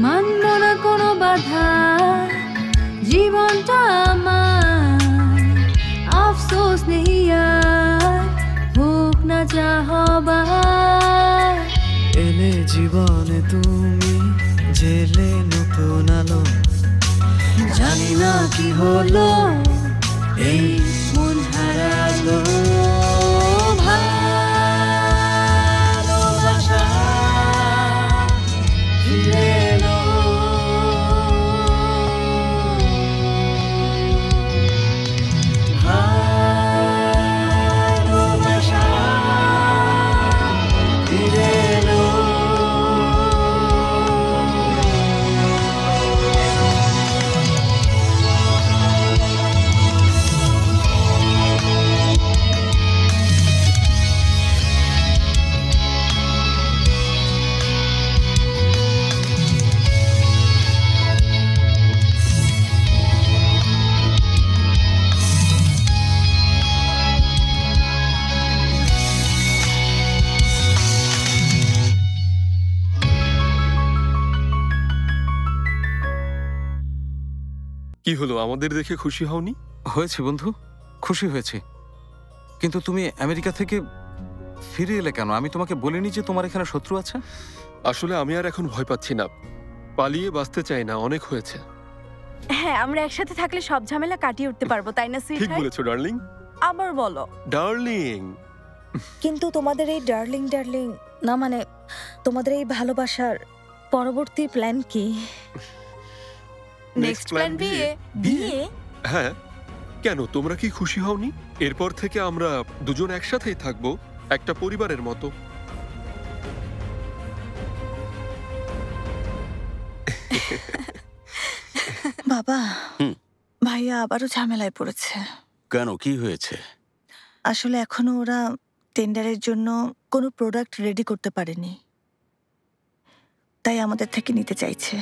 মানব না কোনো বাধা, জীবনটা আমার আফসোস নেই আর, হোক না যা হবার। এলে জীবনে তুমি, জেলে নতুন আলো, জানি না কি হলো এই মন হারালো। ভালোবাসা ফিরে এলো, ভালোবাসা ফিরে এলো। কি হলো, আমাদের দেখে খুশি হওনি? হয়েছে বন্ধু, খুশি হয়েছি, কিন্তু তুমি আমেরিকা থেকে ফিরে এলে কেন? আমি তোমাকে বলিনি যে তোমার এখানে শত্রু আছে? আসলে আমি আর এখন ভয় পাচ্ছি না, পালিয়ে বাঁচতে চাই না, অনেক হয়েছে। হ্যাঁ, আমরা একসাথে থাকলে সব ঝামেলা কাটিয়ে উঠতে পারবো, তাই না ঠিক সুইটহার্ট? বলেছো ডার্লিং। আবার বলো। ডার্লিং, কিন্তু তোমাদের এই ডার্লিং ডার্লিং না, মানে তোমাদের এই ভালোবাসার পরবর্তী প্ল্যান কি? নেক্সট প্ল্যান বিয়ে। বিয়ে? হ্যাঁ, কেন তোমরা কি খুশি হওনি? এরপর থেকে আমরা দুজন একসাথেই থাকবো, একটা পরিবারের মতো। বাবা, ভাইয়া আবারও ঝামেলায় পড়েছে। কেন, কি হয়েছে? আসলে এখনো ওরা টেন্ডারের জন্য কোনো প্রোডাক্ট রেডি করতে পারেনি, তাই আমাদের থেকে নিতে চাইছে।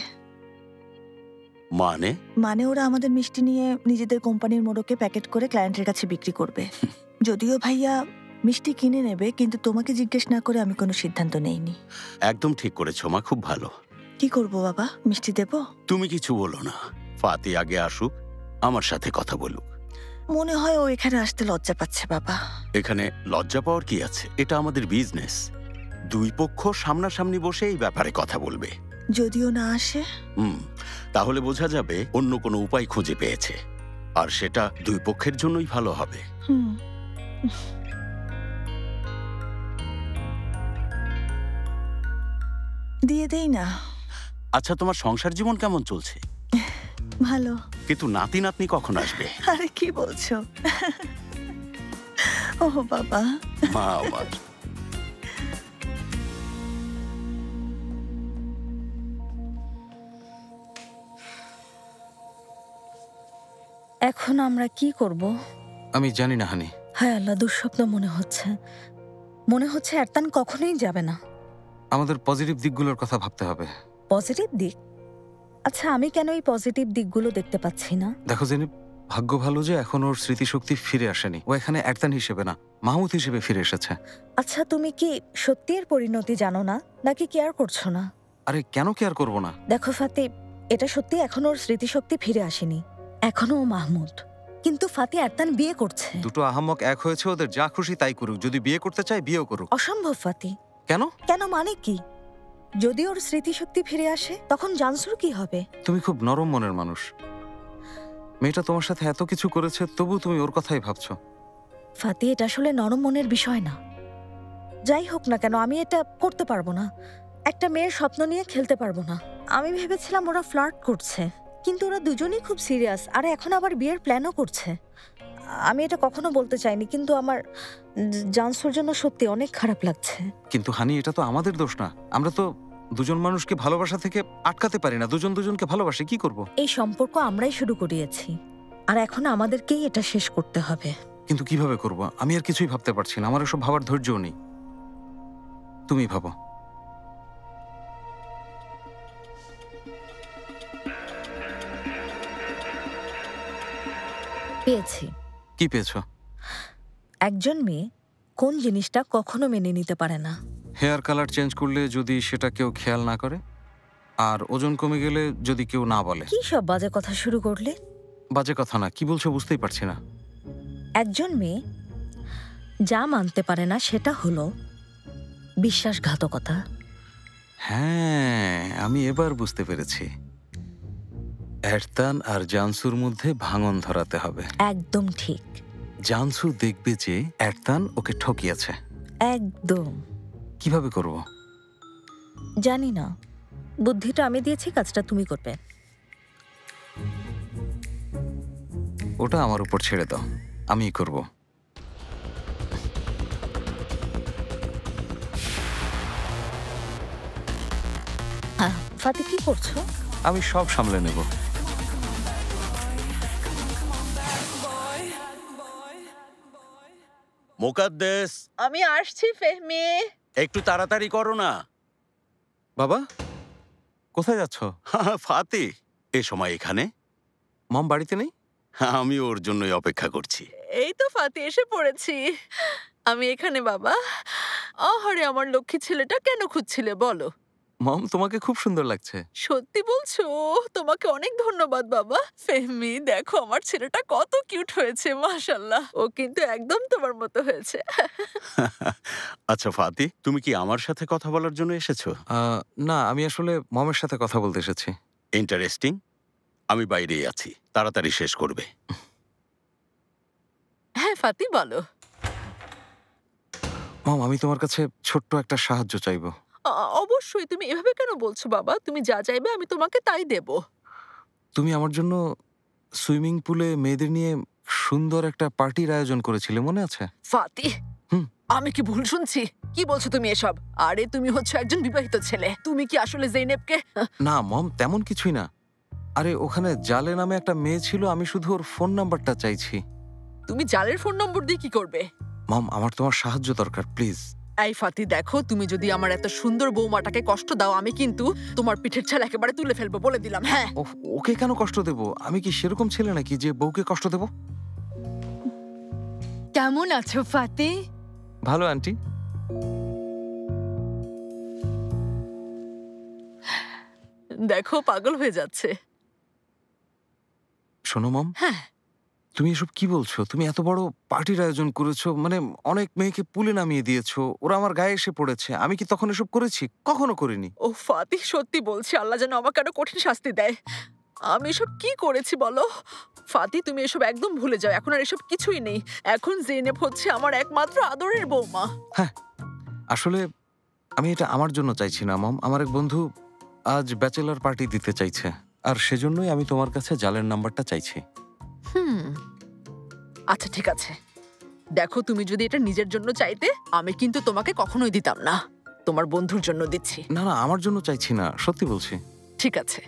মানে ওরা আমাদের মিষ্টি নিয়ে নিজেদের কোম্পানির মোড়কে প্যাকেট করে ক্লায়েন্টের কাছে বিক্রি করবে। যদিও ভাইয়া মিষ্টি কিনে নেবে, কিন্তু তোমাকে জিজ্ঞেস না করে আমি কোনো সিদ্ধান্ত নেইনি। একদম ঠিক করেছো মা, খুব ভালো। কি করব বাবা, মিষ্টি দেবো? তুমি কিছু বলো না, ফাতি আগে আসুক, আমার সাথে কথা বলুক। মনে হয় ও এখানে আসতে লজ্জা পাচ্ছে বাবা। এখানে লজ্জা পাওয়ার কি আছে? এটা আমাদের বিজনেস, দুই পক্ষ সামনাসামনি বসে এই ব্যাপারে কথা বলবে। যদিও না আসে? তাহলে বোঝা যাবে অন্য কোনো উপায় খুঁজে পেয়েছে, আর সেটা দুই পক্ষের জন্যই ভালো হবে। দিয়ে দেই না? আচ্ছা, তোমার সংসার জীবন কেমন চলছে? ভালো। কিন্তু নাতি নাতনি কখন আসবে? আরে কি বলছো? ও বাবা, মা আমার। এখন আমরা কি করব? আমি জানি না হানি। হায় আল্লাহ, দুঃস্বপ্ন মনে হচ্ছে এরতান কখনোই যাবে না। আমাদের পজিটিভ দিকগুলোর কথা ভাবতে হবে। পজিটিভ দিক? আচ্ছা, আমি কেন এই পজিটিভ দিকগুলো দেখতে পাচ্ছি না? দেখো জেনি, ভাগ্য ভালো যে এখন ওর স্মৃতিশক্তি ফিরে আসেনি। ও এখানে এরতান হিসেবে না, মাহমুদ হিসেবে ফিরে এসেছে। আচ্ছা, তুমি কি সত্যি এর পরিণতি জানো না, নাকি কেয়ার করছো না? আরে কেন কেয়ার করবো না? দেখো ফাতি, এটা সত্যি এখন ওর স্মৃতিশক্তি ফিরে আসেনি, এখনো ও মাহমুদ। কিন্তু ফাতি এরতান বিয়ে করছে। দুটো আহাম্মক এক হয়েছে, ওদের যা খুশি তাই করুক। যদি বিয়ে করতে চায় বিয়েও করুক। অসম্ভব ফাতি। কেন? কেন মানে কি? যদি ওর স্মৃতিশক্তি ফিরে আসে তখন জানসুর কি হবে? তুমি খুব নরম মনের মানুষ, মেয়েটা তোমার সাথে এত কিছু করেছে, তবু তুমি ওর কথাই ভাবছো। ফাতি, এটা আসলে নরম মনের বিষয় না। যাই হোক না কেন, আমি এটা করতে পারবো না। একটা মেয়ের স্বপ্ন নিয়ে খেলতে পারবো না। আমি ভেবেছিলাম ওরা ফ্লার্ট করছে, কিন্তু ওরা দুজনেই খুব সিরিয়াস, আর এখন আবার বিয়ের প্ল্যানও করছে। আমি এটা কখনো বলতে চাইনি, কিন্তু আমার জানসুর জন্য সত্যি অনেক খারাপ লাগছে। কিন্তু হানি, এটা তো আমাদের দোষ না। আমরা তো দুজন মানুষকে ভালোবাসা থেকে আটকাতে পারি না। দুজন দুজনকে ভালোবাসে, কি করব? এই সম্পর্ক আমরাই শুরু করিয়েছি, আর এখন আমাদেরকেই এটা শেষ করতে হবে। কিন্তু কিভাবে করব? আমি আর কিছুই ভাবতে পারছি না। আমার এসব ভাবার ধৈর্যও নেই। তুমি ভাবো। পেয়েছি। কি পেয়েছো? একজন মেয়ে কোন জিনিসটা কখনো মেনে নিতে পারে না? হেয়ার কালার চেঞ্জ করলে যদি সেটা কেউ খেয়াল না করে? আর ওজন কমে গেলে যদি কেউ না বলে। কি সব বাজে কথা শুরু করলে? বাজে কথা না, কি বলছো বুঝতেই পারছি না। একজন মেয়ে যা মানতে পারে না সেটা হলো বিশ্বাসঘাতকতা। হ্যাঁ, আমি এবার বুঝতে পেরেছি। এরতান আর জানসুর মধ্যে ভাঙন ধরাতে হবে। একদম ঠিক। জানসু দেখবে যে এরতান ওকে ঠকিয়েছে। একদম। কিভাবে করব? জানি না, বুদ্ধিটা আমি দিয়েছি, কাজটা তুমি করবে। ওটা আমার উপর ছেড়ে দাও, আমিই করব। ফাতি কি করছো? আমি সব সামলে নেব। মোকাদ্দেস, আমি আসছি ফেহমি। একটু তাড়াতাড়ি করো না। বাবা, কোথায় যাচ্ছ? ফাতি এ সময় এখানে? মম বাড়িতে নেই? আমি ওর জন্যই অপেক্ষা করছি। এই তো ফাতি এসে পড়েছি। আমি এখানে বাবা। আহারে আমার লক্ষ্মী ছেলেটা কেন খুঁজছিলে বলো? মম, তোমাকে খুব সুন্দর লাগছে। সত্যি বলছো? তোমাকে অনেক ধন্যবাদ বাবা। ফেহমি দেখো আমার ছেলেটা কত কিউট হয়েছে, মাশাআল্লাহ। ও কিন্তু একদম তোমার মতো হয়েছে। আচ্ছা ফাতি, তুমি কি আমার সাথে কথা বলার জন্য এসেছো? না, আমি আসলে মমের সাথে কথা বলতে এসেছি। ইন্টারেস্টিং। আমি বাইরেই আছি, তাড়াতাড়ি শেষ করবে। হ্যাঁ ফাতি বলো। মম, আমি তোমার কাছে ছোট্ট একটা সাহায্য চাইবো। অবশ্যই। তুমি এভাবে কেন বলছো বাবা? তুমি যা চাইবে আমি তোমাকে তাই দেব। তুমি আমার জন্য সুইমিং পুলে মেয়েদের নিয়ে সুন্দর একটা পার্টির আয়োজন করেছিলে, মনে আছে? ফাতি, হুম। আমি কি ভুল শুনছি? কি বলছো তুমি এসব? আরে তুমি হচ্ছে একজন বিবাহিত ছেলে। তুমি কি আসলে জেনেবকে? না মম, তেমন কিছুই না। আরে ওখানে জালে নামে একটা মেয়ে ছিল, আমি শুধু ওর ফোন নাম্বারটা চাইছি। তুমি জালের ফোন নম্বর দিয়ে কি করবে? মম, আমার তোমার সাহায্য দরকার, প্লিজ। এই ফাতি দেখো, তুমি যদি আমার এত সুন্দর বৌমাটাকে কষ্ট দাও, আমি কিন্তু তোমার পিঠের ছাল একেবারে তুলে ফেলবো বলে দিলাম। হ্যাঁ। ওকে কেন কষ্ট দেব? আমি কি সেরকম ছেলে নাকি যে বউকে কষ্ট দেব? কেমন আছো ফাতি? ভালো আন্টি। দেখো পাগল হয়ে যাচ্ছে। শোনো মম, হ্যাঁ। তুমি এসব কি বলছো? তুমি এত বড় পার্টির আয়োজন করেছো, মানে অনেক মেয়েকে পুলে নামিয়ে দিয়েছো, ওরা আমার গায়ে এসে পড়েছে। আমি কি তখন এসব করেছি? কখনো করিনি। ও ফাতি, সত্যি বলছি, আল্লাহ যেন আমাকে আরো কঠিন শাস্তি দেয়। আমি এসব কি করেছি বলো? ফাতি তুমি এসব একদম ভুলে যাও, এখন আর এসব কিছুই নেই। এখন জেনেব হচ্ছে আমার একমাত্র আদরের বৌমা। হ্যাঁ, আসলে আমি এটা আমার জন্য চাইছি না মম। আমার এক বন্ধু আজ ব্যাচেলর পার্টি দিতে চাইছে, আর সেজন্যই আমি তোমার কাছে জালের নাম্বারটা চাইছি। আচ্ছা ঠিক আছে। দেখো তুমি যদি এটা নিজের জন্য চাইতে, আমি কিন্তু তোমাকে কখনোই দিতাম না। তোমার বন্ধুর জন্য দিচ্ছি। না না, আমার জন্য চাইছি না, সত্যি বলছি। ঠিক আছে।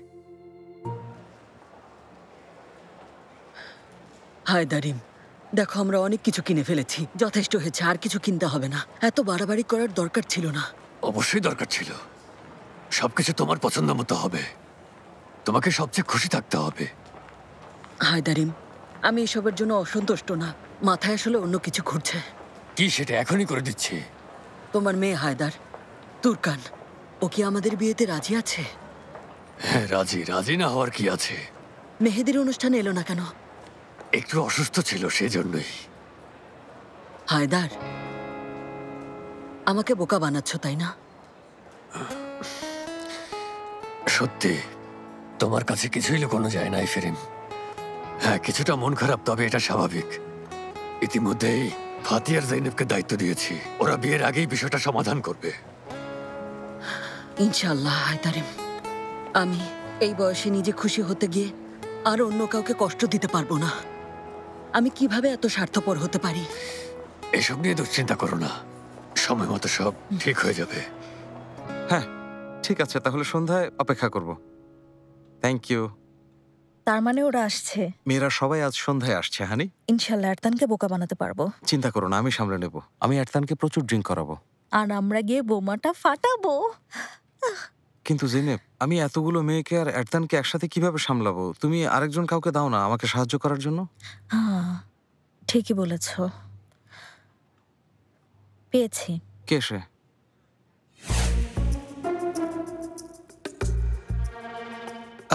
হায় দারিম, দেখো আমরা অনেক কিছু কিনে ফেলেছি, যথেষ্ট হয়েছে, আর কিছু কিনতে হবে না। এত বাড়াবাড়ি করার দরকার ছিল না। অবশ্যই দরকার ছিল। সবকিছু তোমার পছন্দ মতো হবে, তোমাকে সবচেয়ে খুশি থাকতে হবে। হায় দারিম, আমি এসবের জন্য অসন্তুষ্ট না, মাথায় আসলে অন্য কিছু ঘুরছে। কি সেটা এখনই করে দিচ্ছি। তোমার মেয়ে হায়দার, তুর্কান, ও কি আমাদের বিয়েতে রাজি আছে? হ্যাঁ রাজি। রাজি না হওয়ার কি আছে? মেহেদির অনুষ্ঠানে এলো না কেন? একটু অসুস্থ ছিল, সেজন্যই। হায়দার, আমাকে বোকা বানাচ্ছ তাই না? সত্যি তোমার কাছে কিছুই লুকোনো যায় না ফেরিম। হ্যাঁ, কিছুটা মন খারাপ, তবে এটা স্বাভাবিক। ইতিমধ্যেই ফাতি আর জাইনেবকে দায়িত্ব দিয়েছি, ওরা বিয়ের আগেই বিষয়টা সমাধান করবে। ইনশাআল্লাহ। হায়দারিম, আমি এই বয়সে নিজে খুশি হতে গিয়ে আর অন্য কাউকে কষ্ট দিতে পারবো না। আমি কিভাবে এত স্বার্থপর হতে পারি? এসব নিয়ে দুশ্চিন্তা করো না, সময় মতো সব ঠিক হয়ে যাবে। হ্যাঁ ঠিক আছে, তাহলে সন্ধ্যায় অপেক্ষা করব। Thank you. তার মানে ওরা আসছে? মেয়েরা সবাই আজ সন্ধ্যায় আসছে হানি। ইনশাল্লাহ এরতানকে বোকা বানাতে পারবো। চিন্তা করো না, আমি সামলে নেব। আমি এরতানকে প্রচুর ড্রিঙ্ক করাবো, আর আমরা গিয়ে বোমাটা ফাটাবো। কিন্তু জিনেব, আমি এতগুলো মেয়েকে আর এরতানকে একসাথে কিভাবে সামলাবো? তুমি আরেকজন কাউকে দাও না আমাকে সাহায্য করার জন্য। হ্যাঁ ঠিকই বলেছ। পেয়েছি। কে সে?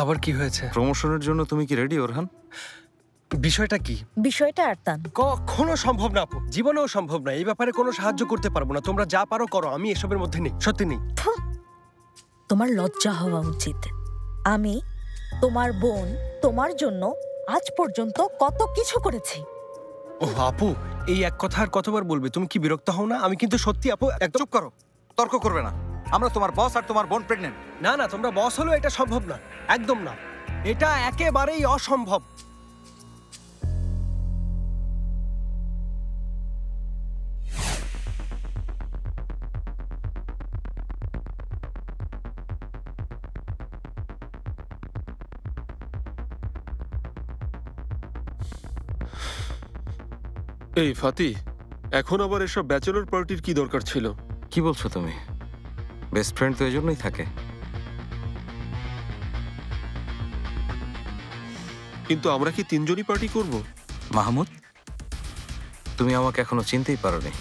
আবার কি হয়েছে? প্রমোশনের জন্য তুমি কি রেডি ওরহান? বিষয়টা কি? বিষয়টা আরতান, কখনো সম্ভব না আপু, জীবনেও সম্ভব না। এই ব্যাপারে কোনো সাহায্য করতে পারবো না। তোমরা যা পারো করো, আমি এসবের মধ্যে নেই, সত্যি নেই। তোমার লজ্জা হওয়া উচিত। আমি তোমার বোন, তোমার জন্য আজ পর্যন্ত কত কিছু করেছি। ও আপু, এই এক কথা আর কতবার বলবে? তুমি কি বিরক্ত হও না? আমি কিন্তু সত্যি আপু, একদম চুপ করো, তর্ক করবে না। আমরা তোমার বস আর তোমার বোন প্রেগনেন্ট। না না, তোমরা বস হলো, এটা সম্ভব না, একদম না, এটা একেবারেই অসম্ভব। এই ফাতি, এখন আবার এসব ব্যাচেলর পার্টির কি দরকার ছিল? কি বলছো তুমি? বেস্ট ফ্রেন্ড তো এই জন্যই থাকে। কিন্তু আমরা কি তিনজনই পার্টি করব? মাহমুদ, তুমি আমাকে এখনো চিনতেই পারোনি।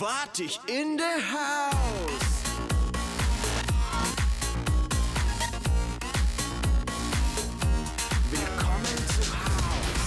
Fatih in the house. Willkommen zu Haus.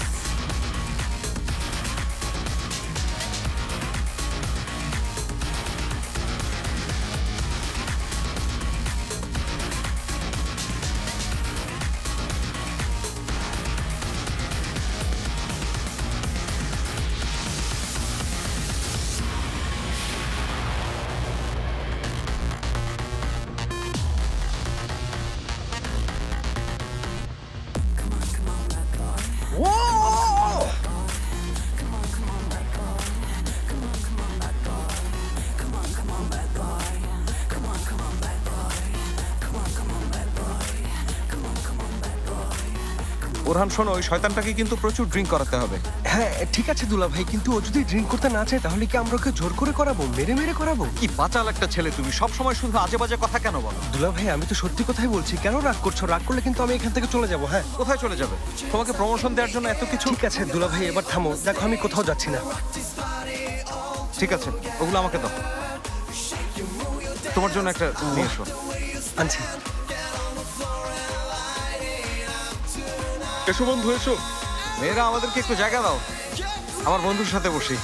Orhan শোনো, ওই শয়তানটাকে কিন্তু প্রচুর ড্রিঙ্ক করাতে হবে। হ্যাঁ ঠিক আছে দুলা ভাই, কিন্তু ও যদি ড্রিঙ্ক করতে না চায় তাহলে কি আমরা ওকে জোর করে করাবো, মেরে মেরে করাবো? কি বাচাল একটা ছেলে তুমি, সব সময় শুধু আজে বাজে কথা কেন বলো? দুলা ভাই আমি তো সত্যি কথাই বলছি, কেন রাগ করছো? রাগ করলে কিন্তু আমি এখান থেকে চলে যাবো। হ্যাঁ কোথায় চলে যাবে? তোমাকে প্রমোশন দেওয়ার জন্য এত কিছু। ঠিক আছে দুলা ভাই, এবার থামো, দেখো আমি কোথাও যাচ্ছি না। ঠিক আছে, ওগুলো আমাকে দাও। তোমার জন্য একটা নিয়ে এসো। আনছি। এসো বন্ধু এসো। মেয়েরা আমাদেরকে একটু জায়গা দাও, আমার বন্ধুর সাথে বসি।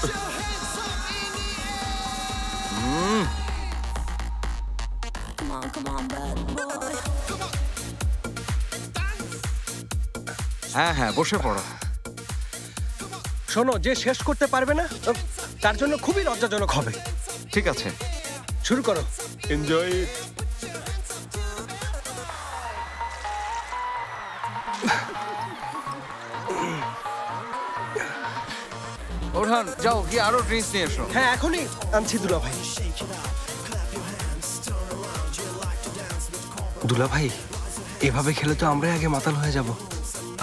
হ্যাঁ হ্যাঁ বসে পড়ো। শোনো, যে শেষ করতে পারবে না তার জন্য খুবই লজ্জাজনক হবে। ঠিক আছে, শুরু করো। এনজয়। ওরহান যাও, গিয়ে আরো ড্রিঙ্কস নিয়ে এসো। হ্যাঁ এখনই আনছি দুলা ভাই। দুলা ভাই, এভাবে খেলে তো আমরাই আগে মাতাল হয়ে যাব।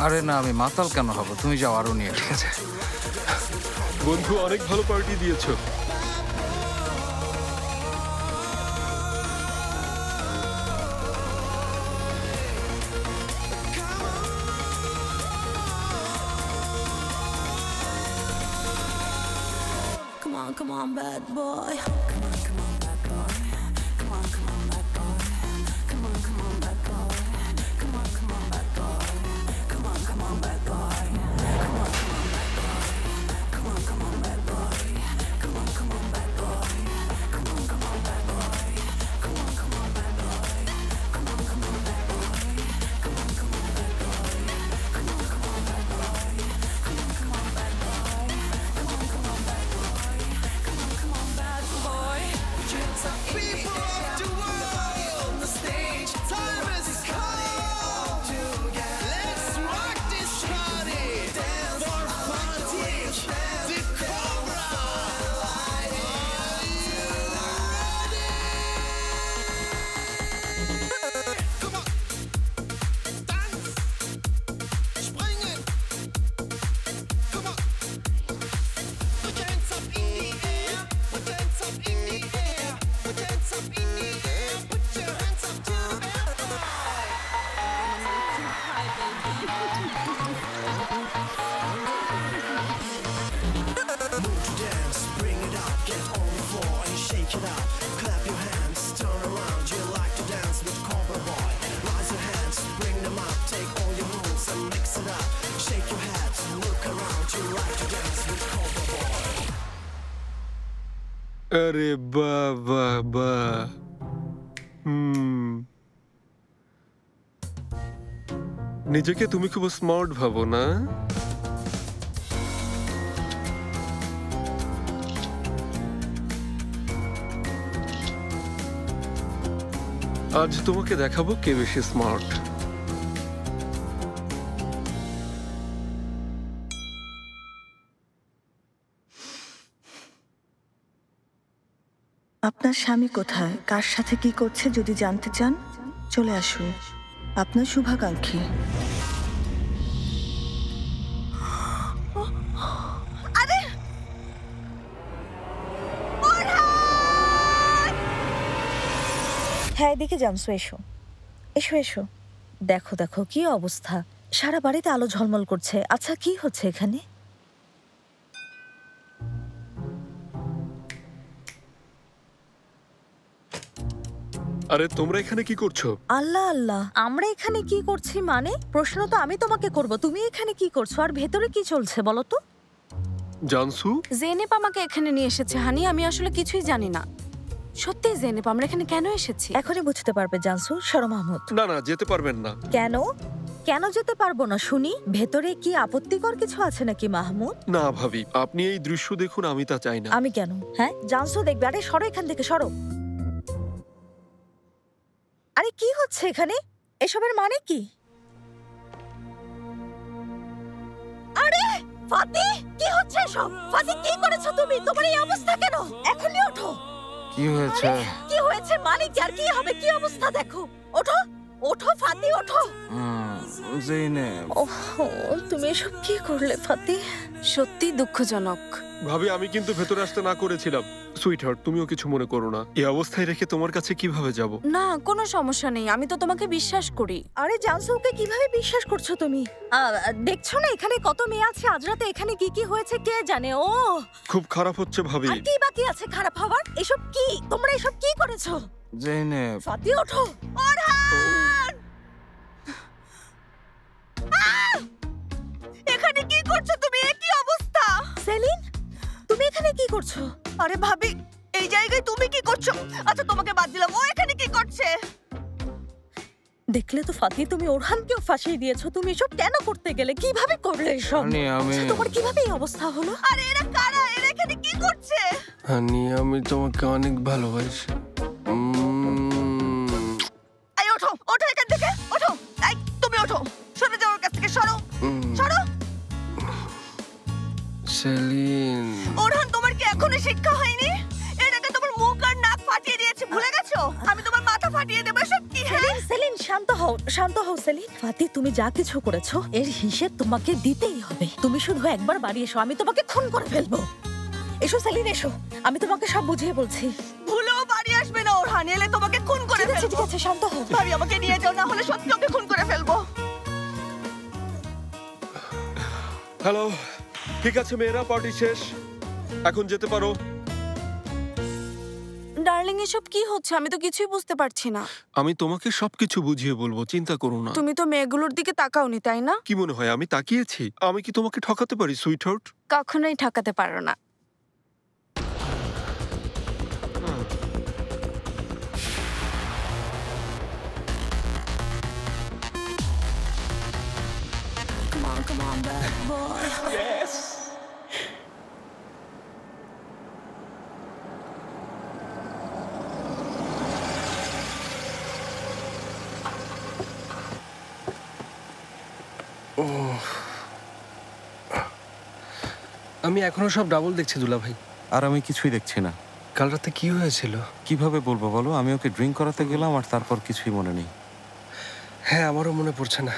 আরে না, আমি মাতাল কেন হব? তুমি যাও, আরো নিয়ে। ঠিক আছে বন্ধু, অনেক ভালো পার্টি দিয়েছো। on, come on, bad boy. Come on, come on, bad boy. Come on, come on, bad boy. Come on, come on, bad boy. Come on, come on, bad boy. Come on, come on, bad boy. Come on, come on, bad boy. Come on, come on, bad boy. Come on, come on, bad boy. Come on, come on, bad boy. Come on, come on, bad boy. Come on, come on, bad boy. Come on, come on, bad boy. Come on, come on, bad boy. Come on, come on, bad boy. Come on, come on, bad boy. Come on, come on, bad boy. People of the world on the stage, time has come together. Let's rock this party for Fatih, the Cobra. Are you ready? Come on, dance, springen. Come on, put your hands up in the air, put your hands up in the air, put your hands up in the air, put your hands up to the Move to dance, bring it up, get on the floor and shake it up. Clap your hands, turn around, you like to dance with Cobra Boy. Raise your hands, bring them up, take all your moves and mix it up. Shake your head, look around, you like to dance with Cobra Boy. আরে বাবা বা নিজেকে তুমি খুব smart ভাবো না? আজ তোমাকে দেখাবো কে বেশি স্মার্ট। আপনার স্বামী কোথায়, কার সাথে কি করছে যদি জানতে চান চলে আসুন। আপনার শুভাকাঙ্ক্ষী। হ্যাঁ এদিকে জামসু, এসো এসো এসো। দেখো দেখো কি অবস্থা, সারা বাড়িতে আলো ঝলমল করছে। আচ্ছা কি হচ্ছে এখানে? আরে তোমরা এখানে কি করছো? আল্লাহ আল্লাহ, আমরা এখানে কি করছি মানে? প্রশ্ন তো আমি তোমাকে করব, তুমি এখানে কি করছো আর ভেতরে কি চলছে বলো তো? জানসু, জেনেপ আমাকে এখানে নিয়ে এসেছে হানি, আমি আসলে কিছুই জানি না। সত্যি জেনেপ, আমরা এখানে কেন এসেছি? এখনই বুঝতে পারবে জানসু। সরো মাহমুদ। না না, যেতে পারবেন না। কেন কেন যেতে পারবো না শুনি? ভেতরে কি আপত্তিকর কিছু আছে নাকি মাহমুদ? না ভাবি, আপনি এই দৃশ্য দেখুন, আমি তা চাই না। আমি কেন? হ্যাঁ জানসু দেখবে। আরে সরো এখান থেকে, সরো। আরে কি হচ্ছে এখানে? এসবের মানে কি? আরে ফাতি, কি হচ্ছে এসব? ফাতি কি করেছো তুমি? তোমার এই অবস্থা কেন? এখনই ওঠো। কি হয়েছে? কি হয়েছে মানে কি? আর কি হবে? কি অবস্থা দেখো। ওঠো ওঠো ফাতি, ওঠো। জেনেব, ওহ, তুমি এসব কি করলে ফাতি? সত্যি দুঃখজনক। ভাবি, আমি কিন্তু ভেতরে আসতে না করেছিলাম। সুইটহার্ট, তুমিও কিছু মনে করো না। এই অবস্থায় রেখে তোমার কাছে কিভাবে যাব? না কোনো সমস্যা নেই, আমি তো তোমাকে বিশ্বাস করি। আরে জানসুকে কিভাবে বিশ্বাস করছো তুমি? দেখছো না এখানে কত মেয়ে আছে? আজ রাতে এখানে কি কি হয়েছে কে জানে। ও খুব খারাপ হচ্ছে ভাবি। আর কি বাকি আছে খারাপ হওয়ার? এসব কি? তোমরা এসব কি করেছো? জেনেব, ফাতি ওঠো। ওরহান, এখানে কি করছো তুমি? এ কি অবস্থা? সেলিন, তুমি এখানে কি করছো? আরে ভাবি, এই জায়গায় তুমি কি করছো? আচ্ছা তোমাকে বাদ দিলাম, ও এখানে কি করছে? দেখলে তো ফাতি, তুমি ওরহানকেও ফাঁসিয়ে দিয়েছো। তুমি এসব কেন করতে গেলে? কিভাবে করলে এসব? তোমার কিভাবে এই অবস্থা হলো? আরে এরা কারা? এরা এখানে কি করছে? হানি, আমি তোমাকে অনেক ভালোবাসি। এই ওঠো, ওঠো এখান থেকে, ওঠো। এই তুমি ওঠো, সরে যাও ওর কাছ থেকে, সরো সরো। সেলিন, ওরহান, তোমার কি এখনো শিক্ষা হয়নি? এর আগে তোমার মুখ আর নাক ফাটিয়ে দিয়েছি, ভুলে গেছো? আমি তোমার মাথা ফাটিয়ে দেবো। এসব কি? সেলিন, সেলিন শান্ত হও, শান্ত হও সেলিন। ফাতি, তুমি যা কিছু করেছো এর হিসেব তোমাকে দিতেই হবে। তুমি শুধু একবার বাড়ি এসো, আমি তোমাকে খুন করে ফেলবো। এসো সেলিন, এসো, আমি তোমাকে সব বুঝিয়ে বলছি। ভুলেও বাড়ি আসবে না ওরহান, এলে তোমাকে খুন করে ফেলবো। ঠিক আছে, শান্ত হও। ভাবি, আমাকে নিয়ে যাও, না হলে সত্যি ওকে খুন করে ফেলবো। হ্যালো, ঠিক আছে মেয়েরা, পার্টি শেষ, এখন যেতে পারো। ডার্লিং এসব কি হচ্ছে? আমি তো কিছুই বুঝতে পারছি না। আমি তোমাকে সবকিছু বুঝিয়ে বলবো, চিন্তা করো না। তুমি তো মেয়েগুলোর দিকে তাকাওনি, তাই না? কি মনে হয় আমি তাকিয়েছি? আমি কি তোমাকে ঠকাতে পারি সুইটহার্ট? কখনোই ঠকাতে পারো না। Come on, come on, bad boy. আমি এখনো সব ডাবল দেখছি দুলা ভাই। আর আমি কিছুই দেখছি না। কাল রাতে কি হয়েছিল? কিভাবে বলবো বলো? আমি ওকে ড্রিঙ্ক করাতে গেলাম আর তারপর কিছুই মনে নেই। হ্যাঁ, আমারও মনে পড়ছে না।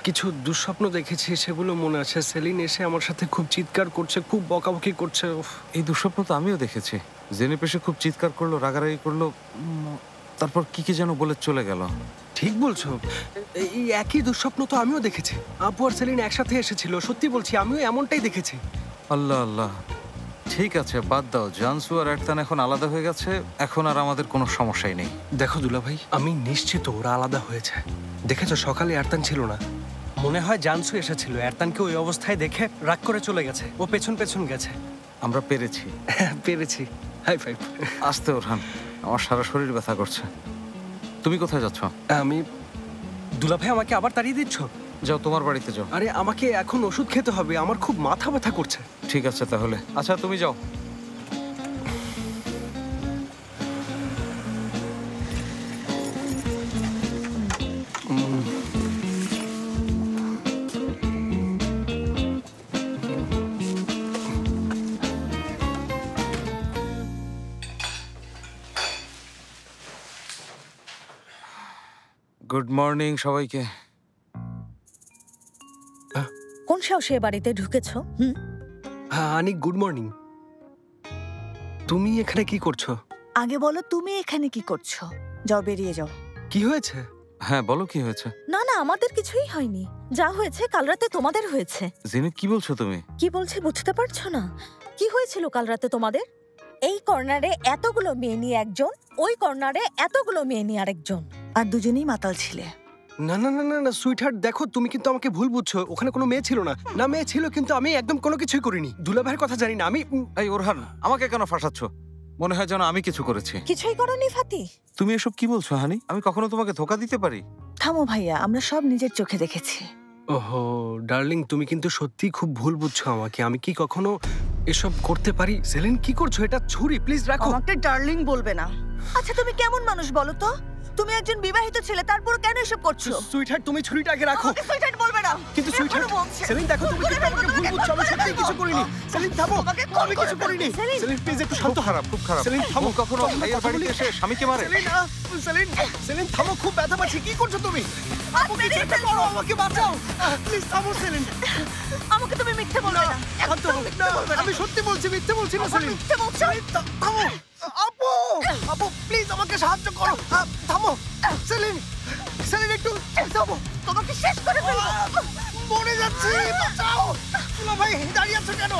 কিছু দুঃস্বপ্ন দেখেছি, সেগুলো মনে আছে। সেলিন এসে আমার সাথে খুব চিৎকার করছে, খুব বকাবকি করছে। উফ। এই দুঃস্বপ্ন তো আমিও দেখেছি। জেনেপ এসে খুব চিৎকার করলো, রাগারাগি করলো, তারপর কি কি যেন বলে চলে গেল। ঠিক বলছো, এই একই দুঃস্বপ্ন তো আমিও দেখেছি। আপু আর সেলিন একসাথে এসেছিল, সত্যি বলছি আমিও এমনটাই দেখেছি। আল্লাহ আল্লাহ, ঠিক আছে বাদ দাও। জানসু আর এরতান এখন আলাদা হয়ে গেছে, এখন আর আমাদের কোনো সমস্যাই নেই। দেখো দুলা ভাই, আমি নিশ্চিত ওরা আলাদা হয়েছে। দেখেছো সকালে এরতান ছিল না, মনে হয় জানসু এসেছিল। এরতানকে ওই অবস্থায় দেখে রাগ করে চলে গেছে, ও পেছন পেছন গেছে। আমরা পেরেছি। পেরেছি, হাই ফাইভ। আস্তে ওরহান, আমার সারা শরীর ব্যথা করছে। তুমি কোথায় যাচ্ছ? আমি দুলা ভাই, আমাকে আবার তাড়িয়ে দিচ্ছ? যাও তোমার বাড়িতে যাও। আরে আমাকে এখন ওষুধ খেতে হবে, আমার খুব মাথা ব্যথা করছে। ঠিক আছে তাহলে, আচ্ছা তুমি যাও। গুড মর্নিং সবাইকে। কোন সাহসে এ বাড়িতে ঢুকেছো? হ্যাঁ আনিক, গুড মর্নিং। তুমি এখানে কি করছো? আগে বলো তুমি এখানে কি করছো? যাও, বেরিয়ে যাও। কি হয়েছে? হ্যাঁ বলো কি হয়েছে। না না, আমাদের কিছুই হয়নি। যা হয়েছে কাল রাতে তোমাদের হয়েছে। জিনিপ কি বলছো তুমি? কি বলছি বুঝতে পারছো না? কি হয়েছিল কাল রাতে তোমাদের? এই কর্নারে এতগুলো মেয়ে নিয়ে একজন, ওই কর্নারে এতগুলো মেয়ে নিয়ে আরেকজন, আর দুজনেই মাতাল ছিলে। না না না না না সুইটহার্ট, দেখো তুমি কিন্তু আমাকে ভুল বুঝছো। ওখানে কোনো মেয়ে ছিল না। না, মেয়ে ছিল কিন্তু আমি একদম কোনো কিছুই করিনি। দুলা ভাইয়ের কথা জানি না আমি। এই ওরহান, আমাকে কেন ফাঁসাচ্ছ? মনে হয় যেন আমি কিছু করেছি। কিছুই করনি ফাতি। তুমি এসব কি বলছো হানি? আমি কখনো তোমাকে ধোকা দিতে পারি? থামো ভাইয়া, আমরা সব নিজের চোখে দেখেছি। ওহো ডার্লিং, তুমি কিন্তু সত্যি খুব ভুল বুঝছো আমাকে। আমি কি কখনো এসব করতে পারি? সেলিন কি করছো? এটা ছুরি, প্লিজ রাখো। আমাকে ডার্লিং বলবে না। আচ্ছা তুমি কেমন মানুষ বলো তো? তুমি একজন বিবাহিত ছেলে, তারপর কেন এসব করছো? সুইটহার্ট, তুমি ছুরিটা আগে রাখো। আমাকে সুইটহার্ট বলবে না। কিন্তু সুইটহার্ট, সেলিন দেখো তুমি কিন্তু আমাকে ভুল বুঝছো। আমি সত্যি কিছু করিনি। সেলিন থামো, আমি কিছু করিনি। সেলিন প্লিজ একটু শান্ত। খারাপ, খুব খারাপ। সেলিন থামো। কখনো ভাইয়ের বাড়িতে এসে স্বামীকে মারে? সেলিন সেলিন সেলিন থামো, খুব ব্যথা পাচ্ছি। কি করছো তুমি? আমাকে কিছু একটা করো, আমাকে বাঁচাও প্লিজ। থামো সেলিন। আমাকে তুমি মিথ্যে বলবে না। শান্ত হও। আমি সত্যি বলছি, মিথ্যে বলছি না সেলিন। মিথ্যে বলছো? থামো। আপু আপু প্লিজ আমাকে সাহায্য করো। থামো সেলিন, সেলিন একটু থামো। তোমাকে শেষ করে ফেলবো। মরে যাচ্ছি, বাঁচাও। দুলা ভাই দাঁড়িয়ে আছো কেন?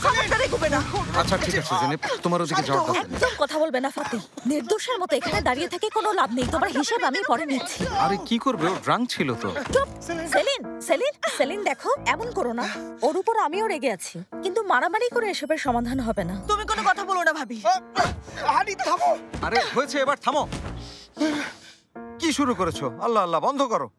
খবরদারি করবে না। আচ্ছা ঠিক আছে জিনিপ, তোমার ওদিকে যাওয়ার কথা নেই। একদম কথা বলবে না ফাতি। নির্দোষের মতো এখানে দাঁড়িয়ে থেকে কোনো লাভ নেই। তোমার হিসাব আমি পরে নিচ্ছি। আরে কি করবে, ও ড্রাঙ্ক ছিল তো। চুপ। সেলিন সেলিন সেলিন দেখো, এমন করো না। ওর উপর আমিও রেগে আছি, কিন্তু মারামারি করে এসবের সমাধান হবে না। তুমি কোনো কথা বলো না ভাবি। হানি থামো। আরে হয়েছে, এবার থামো। কি শুরু করেছো? আল্লাহ আল্লাহ, বন্ধ করো।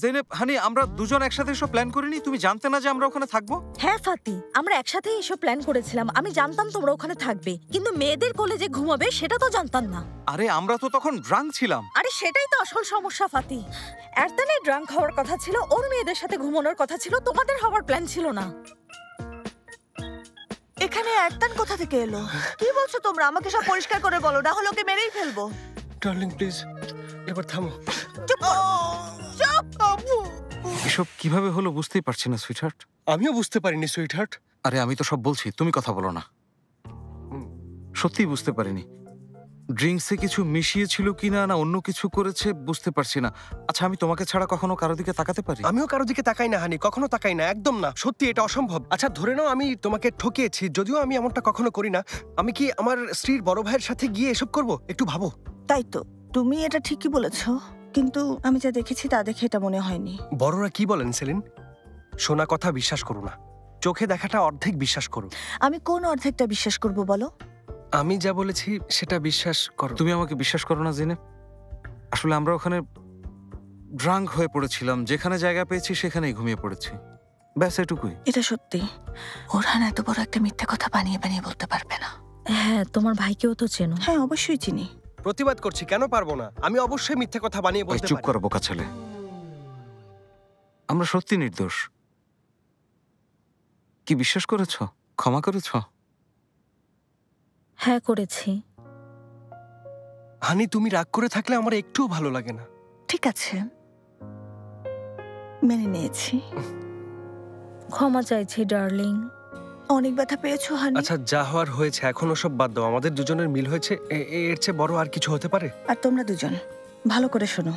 জেনেব, হানি, আমরা দুজন একসাথে এসব প্ল্যান করিনি? তুমি জানতে না যে আমরা ওখানে থাকবো? হ্যাঁ ফাতি, আমরা একসাথে এসব প্ল্যান করেছিলাম। আমি জানতাম তোমরা ওখানে থাকবে, কিন্তু মেয়েদের কোলে যে ঘুমাবে সেটা তো জানতাম না। আরে আমরা তো তখন ড্রাঙ্ক ছিলাম। আরে সেটাই তো আসল সমস্যা ফাতি। এরতানের ড্রাঙ্ক হওয়ার কথা ছিল, ওর মেয়েদের সাথে ঘুমানোর কথা ছিল, তোমাদের হওয়ার প্ল্যান ছিল না। এখানে এরতান কোথা থেকে এলো? কি বলছো তোমরা? আমাকে সব পরিষ্কার করে বলো, না হলে ওকে মেরেই ফেলবো। ডার্লিং প্লিজ এবার থামো। চুপ করো। চুপ। এসব কিভাবে হলো বুঝতেই পারছি না সুইটহার্ট। আমিও বুঝতে পারিনি সুইটহার্ট। আরে আমি তো সব বলছি, তুমি কথা বলো না। সত্যিই বুঝতে পারিনি। ড্রিঙ্কসে কিছু মিশিয়েছিল কিনা না অন্য কিছু করেছে বুঝতে পারছি না। আচ্ছা, আমি তোমাকে ছাড়া কখনো কারো দিকে তাকাতে পারি? আমিও কারো দিকে তাকাই না হানি, কখনো তাকাই না, একদম না। সত্যি এটা অসম্ভব। আচ্ছা ধরে নাও আমি তোমাকে ঠকিয়েছি, যদিও আমি এমনটা কখনো করি না। আমি কি আমার স্ত্রীর বড় ভাইয়ের সাথে গিয়ে এসব করব? একটু ভাবো। তাই তো, তুমি এটা ঠিকই বলেছো, কিন্তু আমি যা দেখেছি তা দেখে এটা মনে হয়নি। বড়রা কি বলেন সেলিন, শোনা কথা বিশ্বাস করো না, চোখে দেখাটা অর্ধেক বিশ্বাস করো। আমি কোন অর্ধেকটা বিশ্বাস করব বলো? আমি যা বলেছি সেটা বিশ্বাস করো। তুমি আমাকে বিশ্বাস করো না জেনে? আসলে আমরা ওখানে ড্রাঙ্ক হয়ে পড়েছিলাম, যেখানে জায়গা পেয়েছি সেখানেই ঘুমিয়ে পড়েছি, ব্যাস এটুকুই। এটা সত্যি, ওরহান এত বড় একটা মিথ্যে কথা বানিয়ে বানিয়ে বলতে পারবে না। হ্যাঁ, তোমার ভাইকেও তো চেনো। হ্যাঁ অবশ্যই চিনি। প্রতিবাদ করছি, কেন পারবো না? আমি অবশ্যই মিথ্যে কথা বানিয়ে বলতে চুপ পারি। করো বোকা ছেলে, আমরা সত্যি নির্দোষ। কি বিশ্বাস করেছো? ক্ষমা করেছো? হ্যাঁ করেছি। হানি তুমি রাগ করে থাকলে আমার একটুও ভালো লাগে না। ঠিক আছে, মেনে নিয়েছি। ক্ষমা চাইছি ডার্লিং। অনেক ব্যথা পেয়েছো হানি। আচ্ছা যা হওয়ার হয়েছে, এখন ওসব বাদ দাও। আমাদের দুজনের মিল হয়েছে, এর চেয়ে বড় আর কিছু হতে পারে? আর তোমরা দুজন ভালো করে শোনো,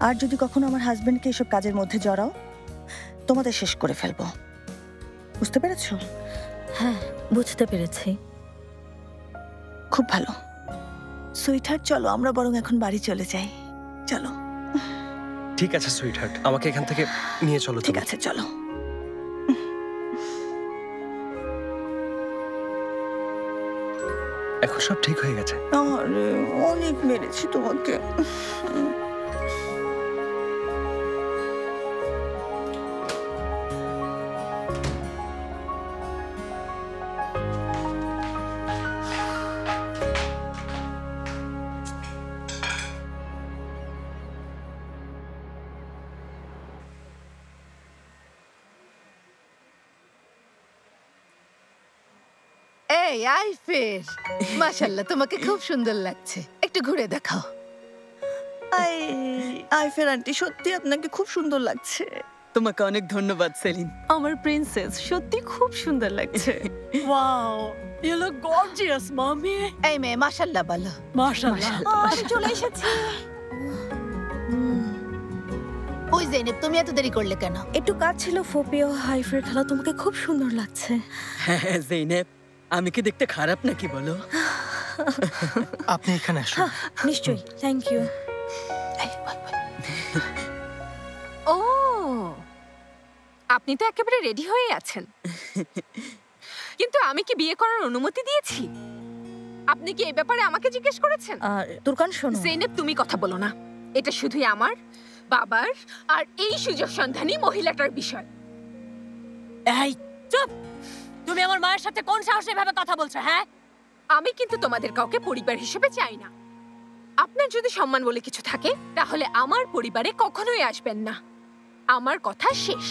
আর যদি কখনো আমার হাজবেন্ডকে এসব কাজের মধ্যে জড়াও, তোমাদের শেষ করে ফেলবো, বুঝতে পেরেছো? হ্যাঁ বুঝতে পেরেছি। খুব ভালো। সুইটহার্ট চলো আমরা বরং এখন বাড়ি চলে যাই। চলো। ঠিক আছে সুইটহার্ট, আমাকে এখান থেকে নিয়ে চলো। ঠিক আছে চলো। এখন সব ঠিক হয়ে গেছে। আরে অনেক মেরেছি তোমাকে। এই আইফের, মাশাআল্লাহ তোমাকে খুব সুন্দর লাগছে, একটু ঘুরে দেখাও। আইফের আন্টি, সত্যি আপনাকে খুব সুন্দর লাগছে। তোমাকে অনেক ধন্যবাদ সেলিন। আমার প্রিন্সেস সত্যি খুব সুন্দর লাগছে। ওয়াও, ইউ লুক গর্জিয়াস মামি। এই মেয়ে মাশাআল্লাহ বলো। মাশাআল্লাহ। আমি চলে এসেছি। ওই জেনেব, তুমি এত দেরি করলে কেন? একটু কাজ ছিল ফোপিও। হাইফের খেলা তোমাকে খুব সুন্দর লাগছে। হ্যাঁ জেনেব, আমি কি দেখতে খারাপ নাকি বলো? আপনি এখানে আসুন। নিশ্চয়ই, থ্যাংক ইউ। ও, আপনি তো একেবারে রেডি হয়ে আছেন, কিন্তু আমি কি বিয়ে করার অনুমতি দিয়েছি? আপনি কি এই ব্যাপারে আমাকে জিজ্ঞেস করেছেন? তুরকান শোনো। জেনেব তুমি কথা বলো না, এটা শুধুই আমার বাবার আর এই সুযোগ সন্ধানী মহিলাটার বিষয়। এই চুপ! তুমি আমার মায়ের সাথে কোন সাহসে এভাবে কথা বলছো? হ্যাঁ, আমি কিন্তু তোমাদের কাউকে পরিবার হিসেবে চাই না। আপনার যদি সম্মান বলে কিছু থাকে তাহলে আমার পরিবারে কখনোই আসবেন না। আমার কথা শেষ।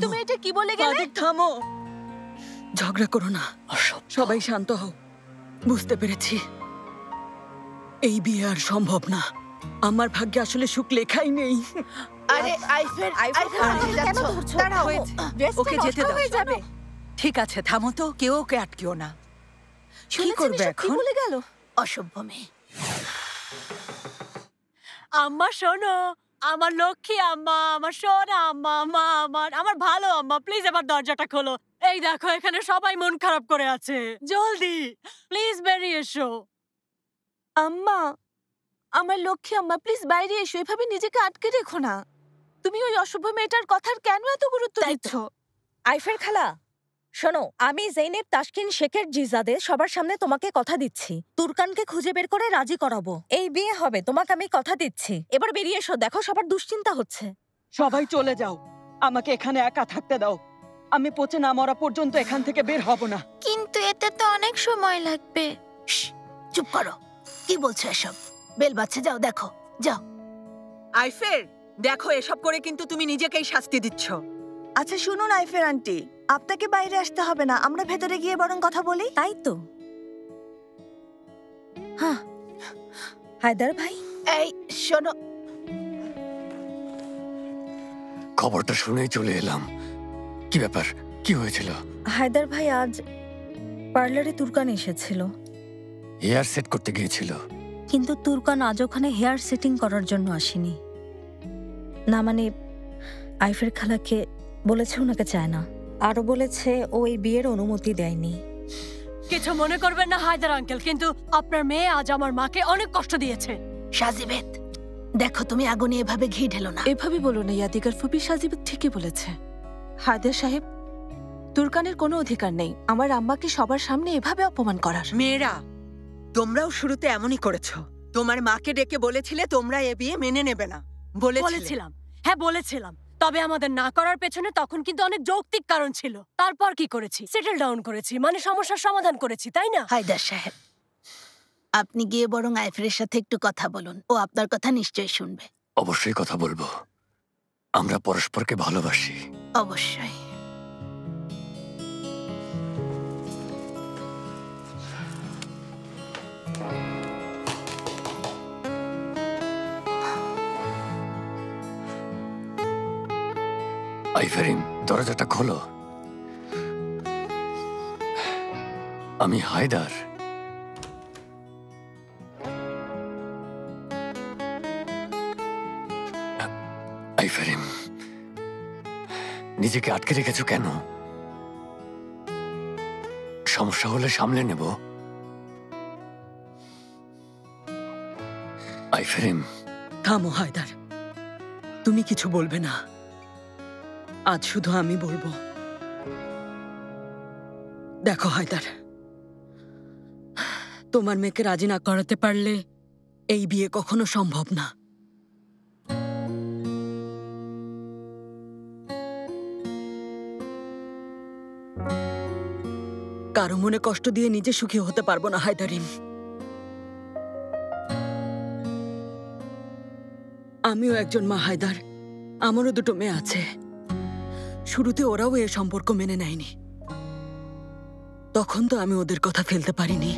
তুমি এটা কি বলে গেলে? থামো, ঝগড়া করো না, সবাই শান্ত হও। বুঝতে পেরেছি, এই বিয়ে আর সম্ভব না। আমার ভাগ্যে আসলে সুখ লেখাই নেই। আরে আইফের, কেন ধরছো? দাঁড়াও, ওকে যেতে দাও। হয়ে যাবে। ঠিক আছে থামো তো, কেউ ওকে আটকিও না। কি করবে এখন? বলে গেল অসভ্য মেয়ে। আম্মা শোনো, আমার লক্ষ্মী আম্মা, আমার সোনা আম্মা, মা আমার ভালো আম্মা, প্লিজ এবার দরজাটা খোলো। এই দেখো এখানে সবাই মন খারাপ করে আছে, জলদি প্লিজ বেরিয়ে এসো। আম্মা, আমার লক্ষ্মী আম্মা, প্লিজ বাইরে এসো। এভাবে নিজেকে আটকে রেখো না। তুমি ওই অসভ্য মেয়েটার কথার কেন এত গুরুত্ব দিচ্ছ? আইফের খালা শোনো, আমি জেনেব তাসকিন শেখের জিজাদে সবার সামনে তোমাকে কথা দিচ্ছি, তুরকানকে খুঁজে বের করে রাজি করাবো। এই বিয়ে হবে, তোমাকে আমি কথা দিচ্ছি। এবার বেরিয়ে এসো, দেখো সবার দুশ্চিন্তা হচ্ছে। সবাই চলে যাও, আমাকে এখানে একা থাকতে দাও। আমি পচে না মরা পর্যন্ত এখান থেকে বের হব না। কিন্তু এতে তো অনেক সময় লাগবে। চুপ করো, কি বলছো এসব? বেল বাজছে, যাও দেখো, যাও। আইফের, দেখো এসব করে কিন্তু তুমি নিজেকেই শাস্তি দিচ্ছ। আচ্ছা শুনুন আইফের আন্টি, আপনাকে বাইরে আসতে হবে না, আমরা ভেতরে গিয়ে বরং কথা বলি। তাই তো। হ্যাঁ হায়দার ভাই। এই শোনো, খবরটা শুনেই চলে এলাম। কি ব্যাপার, কি হয়েছিল? হায়দার ভাই, আজ পার্লারে তুর্কান এসেছিল, হেয়ার সেট করতে গিয়েছিল। কিন্তু তুর্কান আজ ওখানে হেয়ার সেটিং করার জন্য আসেনি। না মানে আইফের খালাকে বলেছে ওনাকে চায় না, আরো বলেছে ও এই বিয়ের অনুমতি দেয়নি। কিছু মনে করবেন না হায়দার আঙ্কেল, কিন্তু আপনার মেয়ে আজ আমার মাকে অনেক কষ্ট দিয়েছে। সাজিবেদ, দেখো তুমি আগুনে এভাবে ঘি ঢেলো না। এভাবে বলো না ইয়াদিকার ফুপি, সাজিবেদ ঠিকই বলেছে। হায়দার সাহেব, তুর্কানের কোনো অধিকার নেই আমার আম্মাকে সবার সামনে এভাবে অপমান করার। মেয়েরা, তোমরাও শুরুতে এমনই করেছো। তোমার মাকে ডেকে বলেছিলে তোমরা এ বিয়ে মেনে নেবে না, বলেছিলাম। হ্যাঁ বলেছিলাম, তবে আমাদের না করার পেছনে তখন কিন্তু অনেক যৌক্তিক কারণ ছিল। তারপর কি করেছি? সেটেল ডাউন করেছি, মানে সমস্যার সমাধান করেছি, তাই না? হায়দার সাহেব, আপনি গিয়ে বরং আইফের সাথে একটু কথা বলুন, ও আপনার কথা নিশ্চয়ই শুনবে। অবশ্যই কথা বলবো, আমরা পরস্পরকে ভালোবাসি। অবশ্যই। আইফেরিন, দরজাটা খোলো। আমি হায়দার। আইফেরিন, নিজেকে আটকে রেখেছো কেন? সমস্যা হলে সামলে নেব। আইফেরিন, থামো হায়দার, তুমি কিছু বলবে না, আজ শুধু আমি বলবো। দেখো হায়দার, তোমার মেয়েকে রাজি না করাতে পারলে এই বিয়ে কখনো সম্ভব না। কারো মনে কষ্ট দিয়ে নিজে সুখী হতে পারবো না হায়দারিন। আমিও একজন মা হায়দার, আমারও দুটো মেয়ে আছে। শুরুতে ওরাও এ সম্পর্ক মেনে নেয়নি, তখন তো আমি ওদের কথা ফেলতে পারিনি।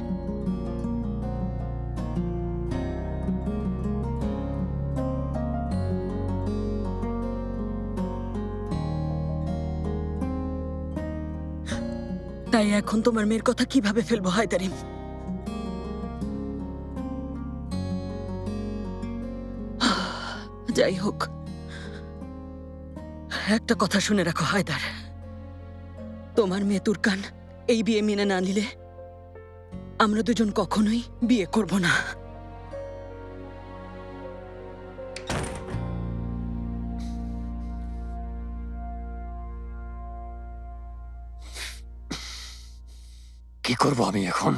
তাই এখন তোমার মেয়ের কথা কিভাবে ফেলবো হায়দারিন? যাই হোক, একটা কথা শুনে রাখো হায়দার, তোমার মেয়ে তুর্কান এই বিয়ে মেনে না নিলে আমরা দুজন কখনোই বিয়ে করব না। কি করবো আমি এখন?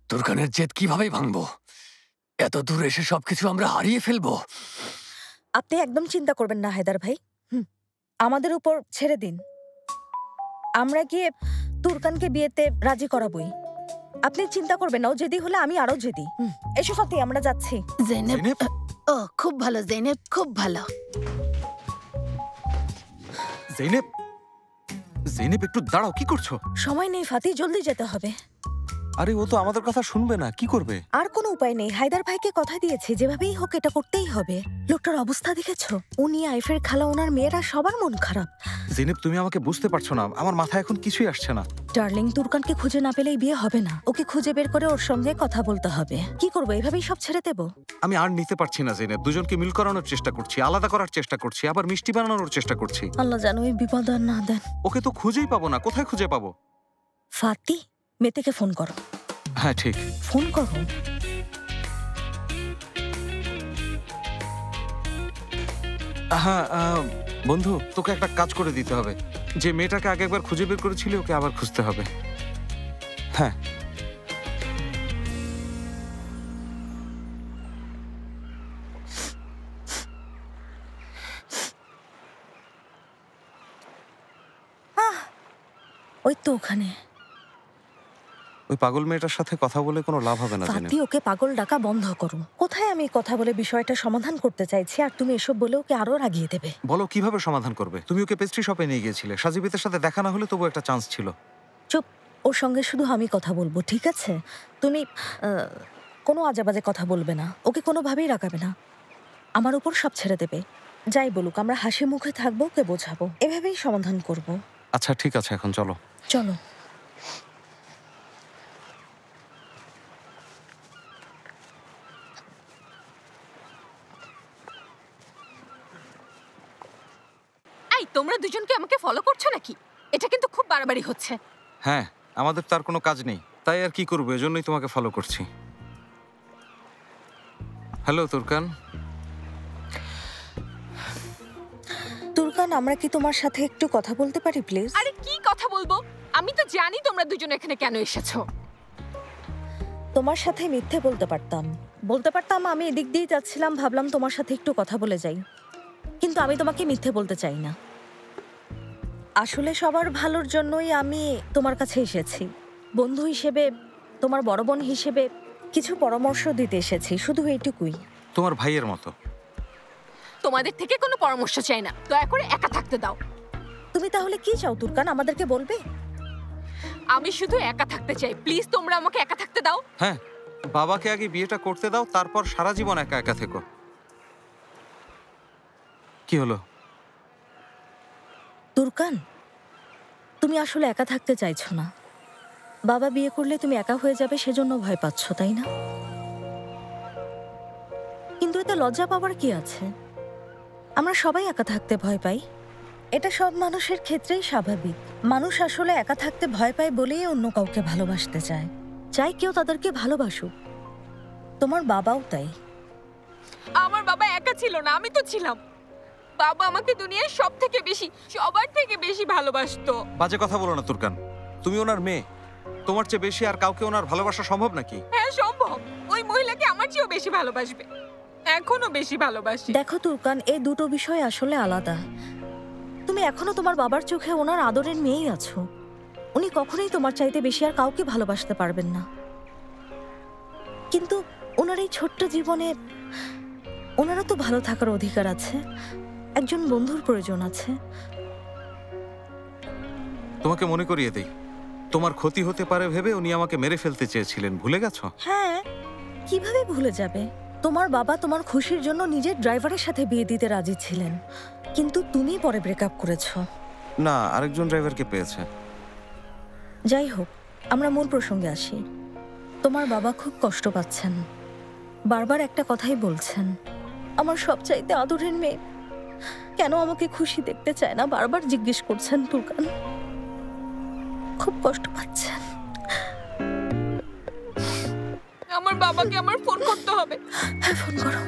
তুর্কানের জেদ কিভাবে ভাঙবো? এত দূর এসে সবকিছু আমরা হারিয়ে ফেলবো। আপনি একদম চিন্তা করবেন না হায়দার ভাই, আমাদের উপর ছেড়ে দিন। আমরা গিয়ে তুর্কানকে বিয়েতে রাজি করাবই। আপনি চিন্তা করবেন না, ও জেদি হলে আমি আরো জেদি। এসো ফাতি, আমরা যাচ্ছি। জেনেব, ও খুব ভালো জেনেব, খুব ভালো। জেনেব, জেনেব একটু দাঁড়াও, কি করছো? সময় নেই ফাতি, জলদি যেতে হবে। আরে ও তো আমাদের কথা শুনবে না, কি করবে? আর কোনো উপায় নেই, হায়দার ভাইকে কথা দিয়েছি, যেভাবেই হোক এটা করতেই হবে। লোকটার অবস্থা দেখেছো? উনি, আইফের খালা, ওনার মেয়েরা, সবার মন খারাপ। জেনেব, তুমি আমাকে বুঝতে পারছো না, আমার মাথায় এখন কিছুই আসছে না। ডার্লিং, তুর্কানকে খুঁজে না পেলেই বিয়ে হবে না। ওকে খুঁজে বের করে ওর সঙ্গে কথা বলতে হবে। কি করবো, এভাবেই সব ছেড়ে দেবো? আমি আর নিতে পারছি না জেনেব, দুজনকে মিল করানোর চেষ্টা করছি, আলাদা করার চেষ্টা করছি, আবার মিষ্টি বানানোর চেষ্টা করছি। আল্লাহ জানো এই বিপদ আর না দেন। ওকে তো খুঁজেই পাবো না, কোথায় খুঁজে পাবো? ফাতি, মেয়েকে ফোন করো। হ্যাঁ ঠিক, ফোন করো। হ্যাঁ বন্ধু, তোকে একটা কাজ করে দিতে হবে। যে মেয়েটাকে আগে একবার খুঁজে বের করেছিলি, ওকে আবার খুঁজতে হবে। হ্যাঁ, ওই তো ওখানে। ওই পাগল মেয়েটার সাথে কথা বলে কোনো লাভ হবে না। ফাতি, ওকে পাগল ডাকা বন্ধ করো। কোথায় আমি কথা বলে বিষয়টা সমাধান করতে চাইছি, আর তুমি এসব বলে ওকে আরো রাগিয়ে দেবে। বলো কিভাবে সমাধান করবে? তুমি ওকে পেস্ট্রি শপে নিয়ে গিয়েছিলে, সাজিবিতের সাথে দেখা না হলে তবু একটা চান্স ছিল। চুপ, ওর সঙ্গে শুধু আমি কথা বলবো, ঠিক আছে? তুমি কোনো আজেবাজে কথা বলবে না, ওকে কোনোভাবেই রাখাবে না। আমার উপর সব ছেড়ে দেবে। যাই বলুক, আমরা হাসি মুখে থাকবো, ওকে বোঝাবো, এভাবেই সমাধান করব। আচ্ছা ঠিক আছে, এখন চলো। চলো। তোমরা দুজনকে আমাকে ফলো করছো নাকি? এটা কিন্তু খুব বাড়াবাড়ি হচ্ছে। হ্যাঁ, আমাদের তার কোনো কাজ নেই, তাই আর কি করবো, এজন্যই তোমাকে ফলো করছি। হ্যালো তুরকান। তুরকান, আমরা কি তোমার সাথে একটু কথা বলতে পারি প্লিজ? আরে কি কথা বলবো? আমি তো জানি তোমরা দুজন এখানে কেন এসেছো। তোমার সাথে মিথ্যে বলতে পারতাম। আমি এদিক দিয়ে যাচ্ছিলাম, ভাবলাম তোমার সাথে একটু কথা বলে যাই, কিন্তু আমি তোমাকে মিথ্যে বলতে চাই না। আসলে সবার ভালোর জন্যই আমি তোমার কাছে এসেছি। বন্ধু হিসেবে, তোমার বড় বোন হিসেবে কিছু পরামর্শ দিতে এসেছি, শুধু এইটুকুই। তোমার ভাইয়ের মতো। তোমাদের থেকে কোনো পরামর্শ চাই না, দয়া করে একা থাকতে দাও। তুমি তাহলে কি চাও তুরকান, আমাদেরকে বলবে? আমি শুধু একা থাকতে চাই, প্লিজ তোমরা আমাকে একা থাকতে দাও। হ্যাঁ, বাবাকে আগে বিয়েটা করতে দাও, তারপর সারা জীবন একা একা থেকো। কি হলো? তুরকান, তুমি আসলে একা থাকতে চাইছো না। বাবা বিয়ে করলে তুমি একা হয়ে যাবে সেজন্য ভয় পাচ্ছ, তাই না? কিন্তু এতে লজ্জা পাওয়ার কি আছে? আমরা সবাই একা থাকতে ভয় পাই, এটা সব মানুষের ক্ষেত্রেই স্বাভাবিক। মানুষ আসলে একা থাকতে ভয় পায় বলেই অন্য কাউকে ভালোবাসতে চায়, চাই কেউ তাদেরকে ভালোবাসুক। তোমার বাবাও তাই। আমার বাবা একা ছিল না, আমি তো ছিলাম। বাবা আমাকে দুনিয়ার সবার থেকে বেশি ভালোবাসতো। বাজে কথা বলো না তুরকান, তুমি ওনার মেয়ে, তোমার চেয়ে বেশি আর কাউকে ওনার ভালোবাসা সম্ভব নাকি? হ্যাঁ সম্ভব, ওই মহিলাকে আমার চেয়েও বেশি ভালোবাসবে, এখনো বেশি ভালোবাসি। দেখো তুরকান, এই দুটো বিষয় আসলে আলাদা। তুমি এখনো তোমার বাবার চোখে ওনার আদরের মেয়েই আছো। উনি কখনোই তোমার চাইতে বেশি আর কাউকে ভালোবাসতে পারবেন না। কিন্তু ওনার এই ছোট্ট জীবনে ওনারও তো ভালো থাকার অধিকার আছে, একজন বন্ধুর প্রয়োজন আছে। তোমাকে মনে করিয়ে দেই, তোমার ক্ষতি হতে পারে ভেবে উনি আমাকে মেরে ফেলতে চেয়েছিলেন, ভুলে গেছো? হ্যাঁ, কিভাবে ভুলে যাবে? তোমার বাবা তোমার খুশির জন্য নিজের ড্রাইভারের সাথে বিয়ে দিতে রাজি ছিলেন, কিন্তু তুমি পরে ব্রেকআপ করেছো। না, আরেকজন ড্রাইভারকে পেয়েছে। যাই হোক, আমরা মূল প্রসঙ্গে আসি। তোমার বাবা খুব কষ্ট পাচ্ছেন, বারবার একটা কথাই বলছেন, আমার সবচাইতে আদরের মেয়ে কেন আমাকে খুশি দেখতে চায় না, বারবার জিজ্ঞেস করছেন তুরকান। খুব কষ্ট পাচ্ছেন। আমার বাবাকে আমার ফোন করতে হবে। হ্যাঁ, ফোন করো।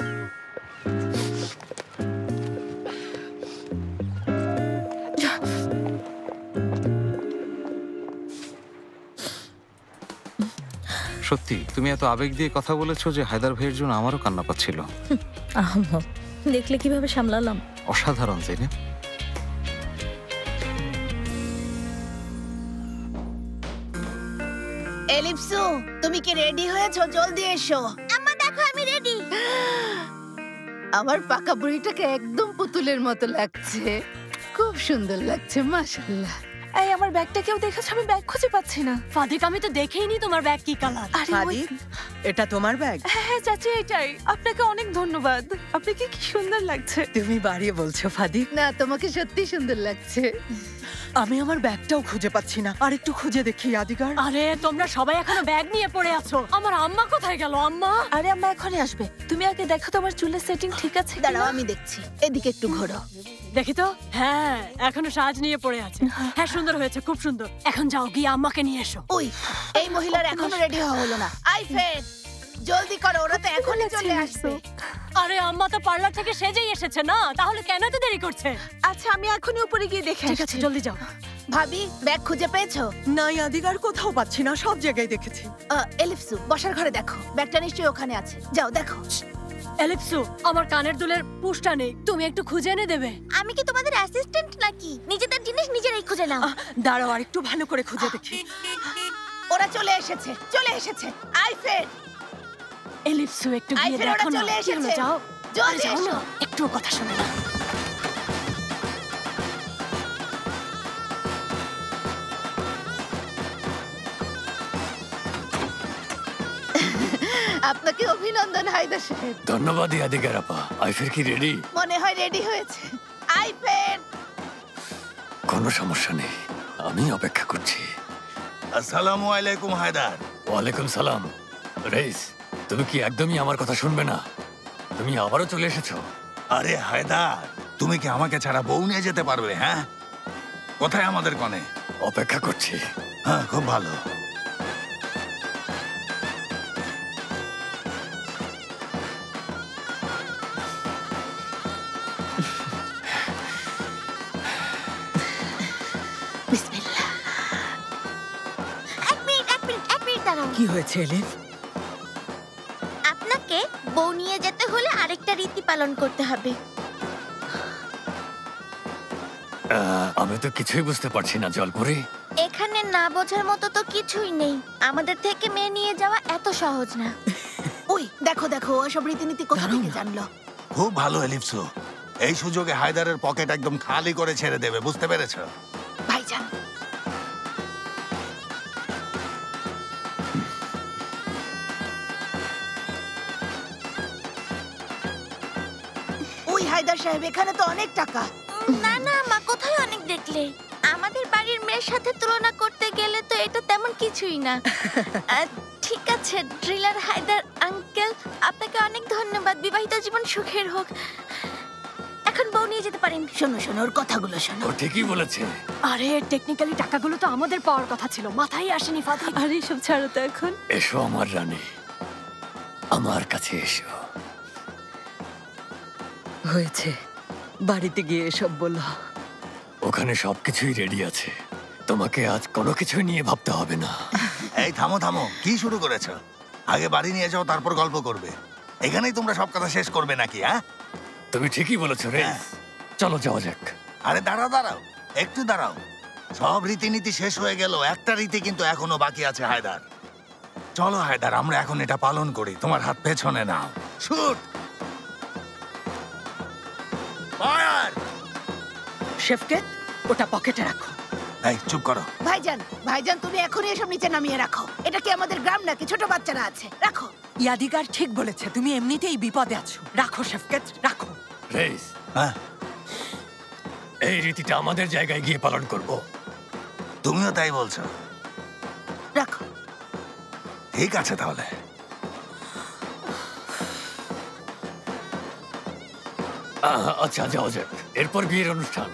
সত্যি তুমি এত আবেগ দিয়ে কথা বলেছো যে হায়দার ভাইয়ের জন্য আমারও কান্না পাচ্ছিল। আহম্মদ, দেখলে কিভাবে সামলালাম। অসাধারণ জেনেব। এলিপসু, তুমি কি রেডি হয়েছো? জলদি এসো। আম্মা দেখো আমি রেডি। আমার পাকা বুড়িটাকে একদম পুতুলের মতো লাগছে, খুব সুন্দর লাগছে, মাশাআল্লাহ। এই আমার ব্যাগটা কেউ দেখেছো? আমি ব্যাগ খুঁজে পাচ্ছি না। ফাদিক, আমি তো দেখেইনি তোমার ব্যাগ কি কালার। ফাদিক, এটা তোমার ব্যাগ? হ্যাঁ হ্যাঁ চাচি, এটাই। আপনাকে অনেক ধন্যবাদ, আপনাকে কি সুন্দর লাগছে। তুমি বাড়িয়ে বলছো ফাদিক? না, তোমাকে সত্যি সুন্দর লাগছে। আমি আমার ব্যাগটাও খুঁজে পাচ্ছি না, আর একটু খুঁজে দেখি আদিগার। আরে তোমরা সবাই এখনো ব্যাগ নিয়ে পড়ে আছো, আমার আম্মা কোথায় গেল? আম্মা? আরে আম্মা এখনই আসবে, তুমি আগে দেখো তোমার চুলের সেটিং ঠিক আছে কিনা। দাঁড়াও, আমি দেখছি। এদিকে একটু ঘোরো। দেখি তো। হ্যাঁ, এখনো সাজ নিয়ে পড়ে আছে। হ্যাঁ, সুন্দর হয়েছে, খুব সুন্দর। এখন যাও গিয়ে আম্মাকে নিয়ে এসো। ওই, এই মহিলার এখনো রেডি হওয়া হলো না। আইফেন, জলদি করো, ওরা তো এখনই চলে আসবে। আরে আম্মা তো পার্লার থেকে সেজেই এসেছে না, তাহলে কেন এত দেরি করছে? আচ্ছা, আমি এখনই উপরে গিয়ে দেখে ঠিক আছে, জলদি যাও। ভাবি, ব্যাগ খুঁজে পেয়েছো? না আদিগার, কোথাও পাচ্ছি না, সব জায়গায় দেখেছি। এলিপসু, বসার ঘরে দেখো, ব্যাগটা নিশ্চয়ই ওখানে আছে। যাও দেখো। এলিপসু, আমার কানের দুলের পুশটা নেই, তুমি একটু খুঁজে এনে দেবে? আমি কি তোমাদের অ্যাসিস্ট্যান্ট নাকি? নিজেদের জিনিস নিজেরাই খুঁজে নাও। দাঁড়াও, আর একটু ভালো করে খুঁজে দেখি। ওরা চলে এসেছে, চলে এসেছে। আইফেন, এলিপসু, একটু গিয়ে আইফেন, দেখো ওরা না। চলে এসেছে। যাও, জলদি যাও এসো। না, একটু কথা শোনো না। আপনাকে অভিনন্দন হায়দার সাহেব। ধন্যবাদ আদিগার আপা। আইফের কি রেডি? মনে হয় রেডি হয়েছে। আইফেন, কোনো সমস্যা নেই, আমি অপেক্ষা করছি। আসসালামু আলাইকুম হায়দার। ওয়ালাইকুম সালাম। রেইস, তুমি কি একদমই আমার কথা শুনবে না? তুমি আবারও চলে এসেছো। আরে হায়দার, তুমি কি আমাকে ছাড়া বউ নিয়ে যেতে পারবে? হ্যাঁ, কোথায় আমাদের কনে? অপেক্ষা করছি। হ্যাঁ, খুব ভালো। কি হয়েছে এলিফ? আপনাকে বউ নিয়ে যেতে হলে আরেকটা রীতি পালন করতে হবে। আমি তো কিছুই বুঝতে পারছি না জলপুরি। এখানে না বোঝার মতো তো কিছুই নেই। আমাদের থেকে মেয়ে নিয়ে যাওয়া এত সহজ না। ওই দেখো দেখো, ওসব রীতিনীতি কোথা থেকে জানলো? খুব ভালো এলিপসো। এই সুযোগে হায়দারের পকেট একদম খালি করে ছেড়ে দেবে, বুঝতে পেরেছো? ভাইজান, ওই হায়দার সাহেব, এখানে তো অনেক টাকা। না না মা, কোথায় অনেক দেখলে? আমাদের বাড়ির মেয়ের সাথে তুলনা করতে গেলে তো এটা তেমন কিছুই না। ঠিক আছে ড্রিলার হায়দার আঙ্কেল, আপনাকে অনেক ধন্যবাদ। বিবাহিত জীবন সুখের হোক। এখন বউ নিয়ে যেতে পারেন। শোনো শোনো, ওর কথাগুলো শোনো। ও ঠিকই বলেছে। আরে টেকনিক্যালি টাকাগুলো তো আমাদের পাওয়ার কথা ছিল, মাথায় আসেনি ফাতি। আরে সব ছাড়ো তো এখন। এসো আমার রানী, আমার কাছে এসো। হয়েছে, বাড়িতে গিয়ে এসব বললো। ওখানে সবকিছুই রেডি আছে, তোমাকে আজ কোনো কিছুই নিয়ে ভাবতে হবে না। এই থামো থামো, কি শুরু করেছো? আগে বাড়ি নিয়ে যাও, তারপর গল্প করবে। এখানেই তোমরা সব কথা শেষ করবে নাকি? হ্যাঁ, তুমি ঠিকই বলেছো রে। চলো যাওয়া যাক। আরে দাঁড়াও দাঁড়াও, একটু দাঁড়াও। সব রীতিনীতি শেষ হয়ে গেল, একটা রীতি কিন্তু এখনো বাকি আছে হায়দার। চলো হায়দার, আমরা এখন এটা পালন করি। তোমার হাত পেছনে নাও। শুট। ফায়ার। শেফকেট, ওটা পকেটে রাখো। এই চুপ করো। ভাইজান, ভাইজান, তুমি এখনই এসব নিচে নামিয়ে রাখো। এটা কি আমাদের গ্রাম নাকি? ছোট বাচ্চারা আছে, রাখো। ইয়াদিগার ঠিক বলেছে, তুমি এমনিতেই বিপদে আছো। রাখো শেফকেট, রাখো। রেস, হ্যাঁ, এই রীতিটা আমাদের জায়গায় গিয়ে পালন করব। তুমিও তাই বলছো? রাখো। ঠিক আছে তাহলে। আচ্ছা যাওয়া যাক, এরপর বিয়ের অনুষ্ঠান।